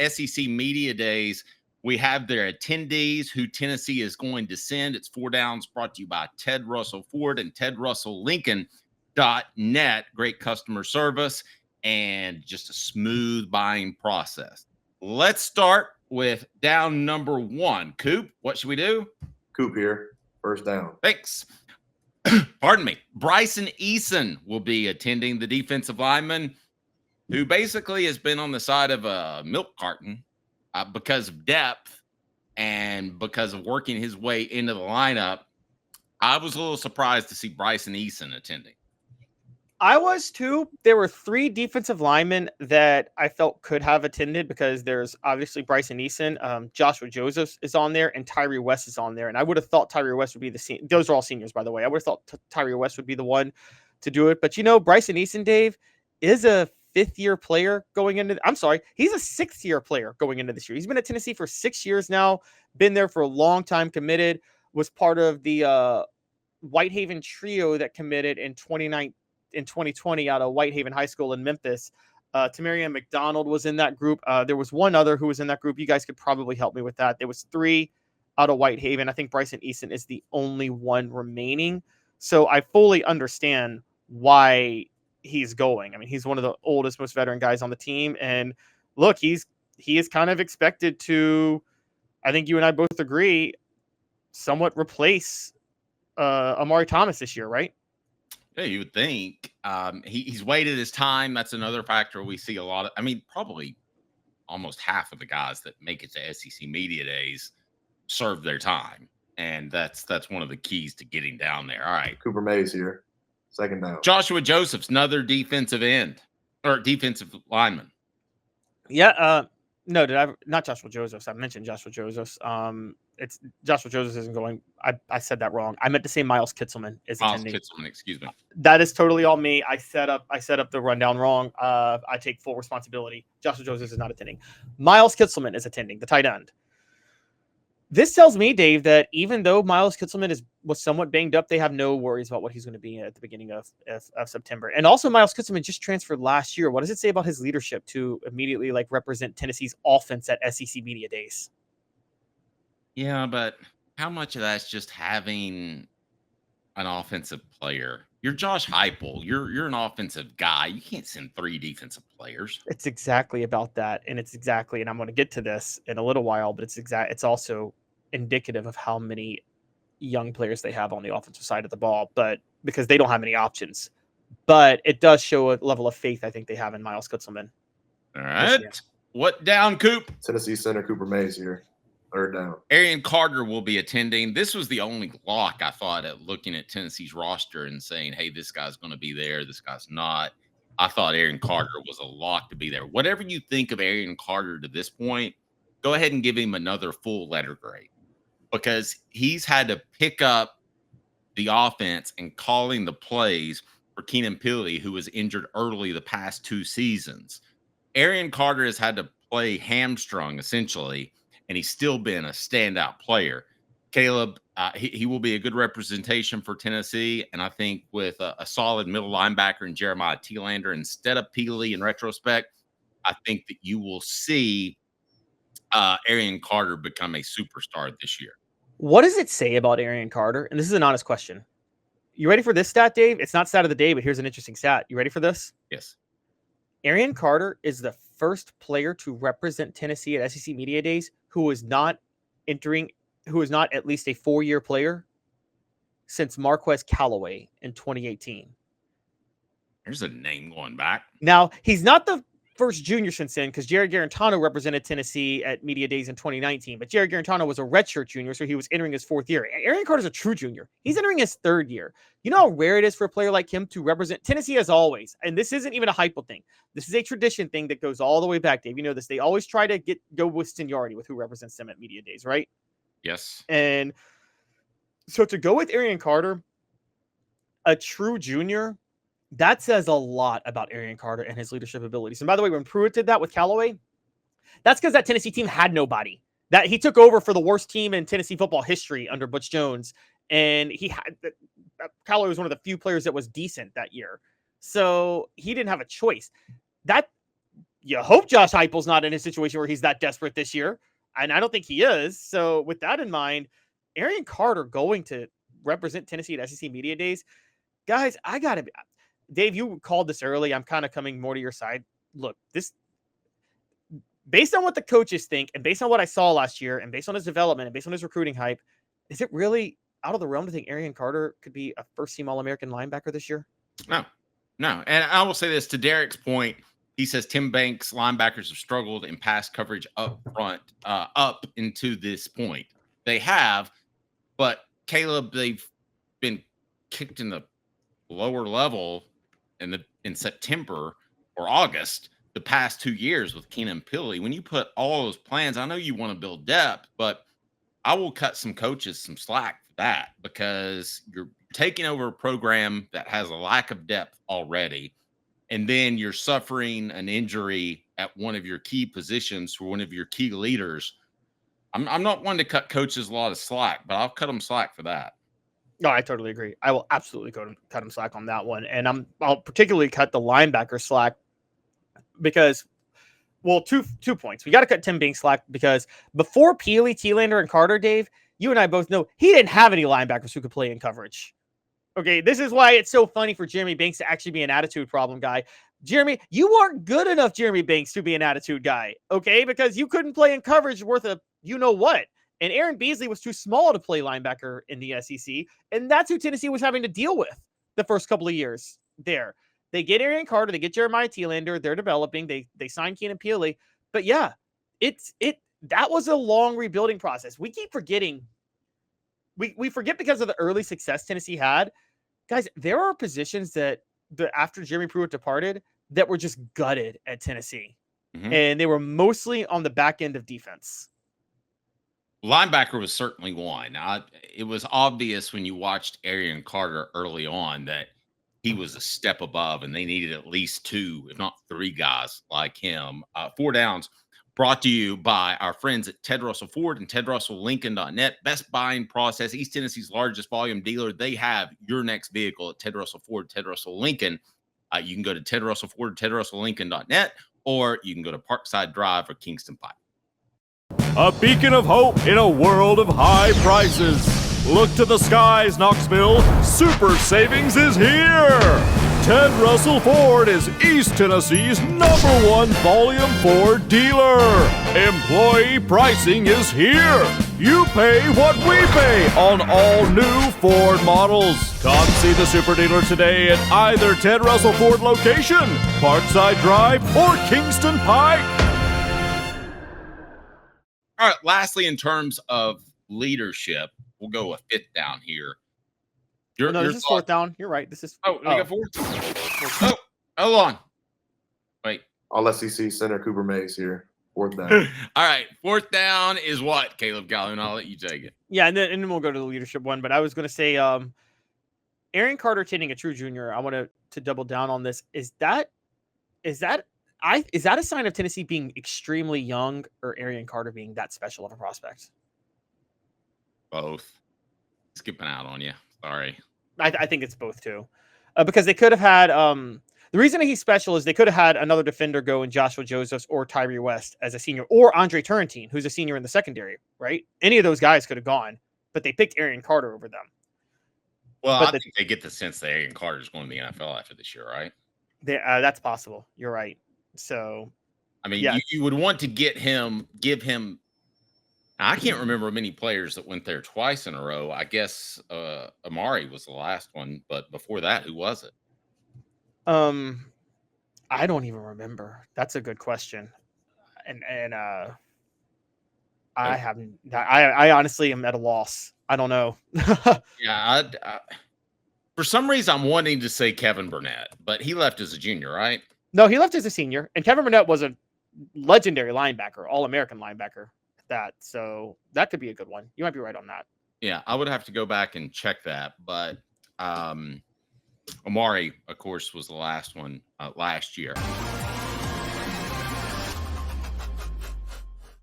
SEC Media Days, we have their attendees who Tennessee is going to send. It's 4 Downs, brought to you by Ted Russell Ford and TedRussellLincoln.net. Great customer service and just a smooth buying process. Let's start with down number 1. Coop, what should we do? Coop here. First down. Thanks. Pardon me. Bryson Eason will be attending, the defensive lineman who basically has been on the side of a milk carton because of depth and because of working his way into the lineup. I was a little surprised to see Bryson Eason attending. I was too. There were 3 defensive linemen that I felt could have attended because there's obviously Bryson Eason, Joshua Joseph is on there, and Tyree West is on there. And I would have thought Tyree West would be those are all seniors, by the way. I would have thought Tyree West would be the one to do it. But Bryson Eason, Dave, is a 5th-year player going into. I'm sorry, he's a 6th-year player going into this year. He's been at Tennessee for 6 years now. Been there for a long time. Committed. Was part of the Whitehaven trio that committed in 2020 out of Whitehaven High School in Memphis. Tamarian McDonald was in that group. There was one other who was in that group. You guys could probably help me with that. There was 3 out of Whitehaven. I think Bryson Eason is the only one remaining. So I fully understand why he's going. I mean, he's one of the oldest, most veteran guys on the team. And look, he is kind of expected to, I think you and I both agree, somewhat replace Amari Thomas this year, right? Yeah, you would think. He's waited his time. That's another factor we see a lot of. I mean, probably almost half of the guys that make it to SEC Media Days serve their time. And that's one of the keys to getting down there. All right. Cooper Mays here. Second down. Joshua Joseph's another defensive end or defensive lineman. Yeah. No, not Joshua Josephs. I mentioned Joshua Josephs. It's Joshua Josephs isn't going. I said that wrong. I meant to say Miles Kitselman is attending. Kitselman, excuse me. That is totally all me. I set up the rundown wrong. I take full responsibility. Joshua Josephs is not attending. Miles Kitselman is attending, the tight end. This tells me, Dave, that even though Miles Kitselman was somewhat banged up, they have no worries about what he's going to be at the beginning of September. And also, Miles Kitselman just transferred last year. What does it say about his leadership to immediately represent Tennessee's offense at SEC Media Days? Yeah, but how much of that's just having an offensive player? You're Josh Heupel. You're an offensive guy. You can't send 3 defensive players. It's exactly about that, and I'm going to get to this in a little while, but it's also indicative of how many young players they have on the offensive side of the ball, but because they don't have any options. But it does show a level of faith I think they have in Miles Kitselman. All right. What down, Coop? Tennessee center Cooper Mays here. Third down. Arian Carter will be attending. This was the only lock I thought at looking at Tennessee's roster and saying, hey, this guy's going to be there. This guy's not. I thought Arian Carter was a lock to be there. Whatever you think of Arian Carter to this point, go ahead and give him another full letter grade because he's had to pick up the offense and calling the plays for Keenan Pili, who was injured early the past 2 seasons. Arian Carter has had to play hamstrung essentially, and he's still been a standout player. Caleb, he will be a good representation for Tennessee, and I think with a solid middle linebacker in Jeremiah Thielander instead of Pili in retrospect, I think that you will see Arian Carter become a superstar this year. What does it say about Arian Carter? And this is an honest question. You ready for this stat, Dave? It's not stat of the day, but here's an interesting stat. You ready for this? Yes. Arian Carter is the first player to represent Tennessee at SEC Media Days who is not at least a 4-year player since Marquez Callaway in 2018. There's a name going back. Now, he's not the first junior since then because Jared Garantano represented Tennessee at Media Days in 2019, but Jared Garantano was a redshirt junior, so he was entering his 4th year. Arian Carter's a true junior. He's entering his 3rd year. You know how rare it is for a player like him to represent Tennessee as always, and this isn't even a Heupel thing. This is a tradition thing that goes all the way back, Dave. You know this. They always try to go with seniority with who represents them at Media Days, right? Yes. And so to go with Arian Carter, a true junior, that says a lot about Arian Carter and his leadership abilities. And by the way, when Pruitt did that with Callaway, that's because that Tennessee team had nobody. That he took over for the worst team in Tennessee football history under Butch Jones, and Callaway was one of the few players that was decent that year. So he didn't have a choice. you hope Josh Heupel's not in a situation where he's that desperate this year, and I don't think he is. So with that in mind, Arian Carter going to represent Tennessee at SEC Media Days, guys, I gotta be. Dave, you called this early. I'm kind of coming more to your side. Look, this based on what the coaches think, and based on what I saw last year, and based on his development, and based on his recruiting hype, is it really out of the realm to think Arian Carter could be a first-team All-American linebacker this year? No. And I will say this to Derek's point. He says Tim Banks linebackers have struggled in pass coverage up front, up into this point. They have, but Caleb, they've been kicked in the lower level in September or August the past 2 years with Keenan Pili. When you put all those plans, I know you want to build depth, but I will cut some coaches some slack for that, because you're taking over a program that has a lack of depth already, and then you're suffering an injury at one of your key positions for one of your key leaders. I'm not one to cut coaches a lot of slack, but I'll cut them slack for that. No, I totally agree. I will absolutely cut him slack on that one, and I'll particularly cut the linebacker slack because, well, two points. We got to cut Tim Banks slack because before Pili, Thielander, and Carter, Dave, you and I both know he didn't have any linebackers who could play in coverage. Okay, this is why it's so funny for Jeremy Banks to actually be an attitude problem guy. Jeremy, you aren't good enough, Jeremy Banks, to be an attitude guy, okay? Because you couldn't play in coverage worth a you-know-what. And Aaron Beasley was too small to play linebacker in the SEC, and that's who Tennessee was having to deal with the first couple of years there. They get Arian Carter, they get Jeremiah Thielander, they're developing, they sign Keenan Pili. But yeah, that was a long rebuilding process. We keep forgetting. We forget because of the early success Tennessee had. Guys, there are positions that after Jeremy Pruitt departed that were just gutted at Tennessee. Mm-hmm. And they were mostly on the back end of defense. Linebacker was certainly one. It was obvious when you watched Arian Carter early on that he was a step above, and they needed at least 2, if not 3 guys like him. 4 Downs brought to you by our friends at Ted Russell Ford and TedRussellLincoln.net. Best buying process, East Tennessee's largest volume dealer. They have your next vehicle at Ted Russell Ford, Ted Russell Lincoln. You can go to Ted Russell Ford, TedRussellLincoln.net, or you can go to Parkside Drive or Kingston Pike. A beacon of hope in a world of high prices. Look to the skies, Knoxville. Super savings is here. Ted Russell Ford is East Tennessee's #1 volume Ford dealer. Employee pricing is here. You pay what we pay on all new Ford models. Come see the super dealer today at either Ted Russell Ford location, Parkside Drive, or Kingston Pike. All right, lastly, in terms of leadership, we'll go a 5th down here. This is 4th down. You're right. This is. We got 4th. Hold on. Wait. All SEC center Cooper Mays here. 4th down. All right. 4th down is what, Caleb Gallion? I'll let you take it. Yeah, and then we'll go to the leadership one. But I was going to say, Arian Carter hitting a true junior. I want to double down on this. Is that a sign of Tennessee being extremely young, or Arian Carter being that special of a prospect? Both. Skipping out on you. Sorry. I think it's both too, because they could have had. The reason he's special is they could have had another defender go in Joshua Josephs or Tyree West as a senior, or Andre Turrentine, who's a senior in the secondary. Right? Any of those guys could have gone, but they picked Arian Carter over them. Well, I think they get the sense that Arian Carter is going to the NFL after this year, right? That's possible. You're right. So, I mean, yeah. you would want to give him. I can't remember many players that went there twice in a row. I guess Amari was the last one, but before that, who was it? I don't even remember. That's a good question, and I haven't. I honestly am at a loss. I don't know. Yeah, for some reason, I'm wanting to say Kevin Burnett, but he left as a junior, right? No, he left as a senior, and Kevin Burnett was a legendary linebacker, All-American linebacker. So that could be a good one. You might be right on that. Yeah, I would have to go back and check that, but Amari, of course, was the last one last year.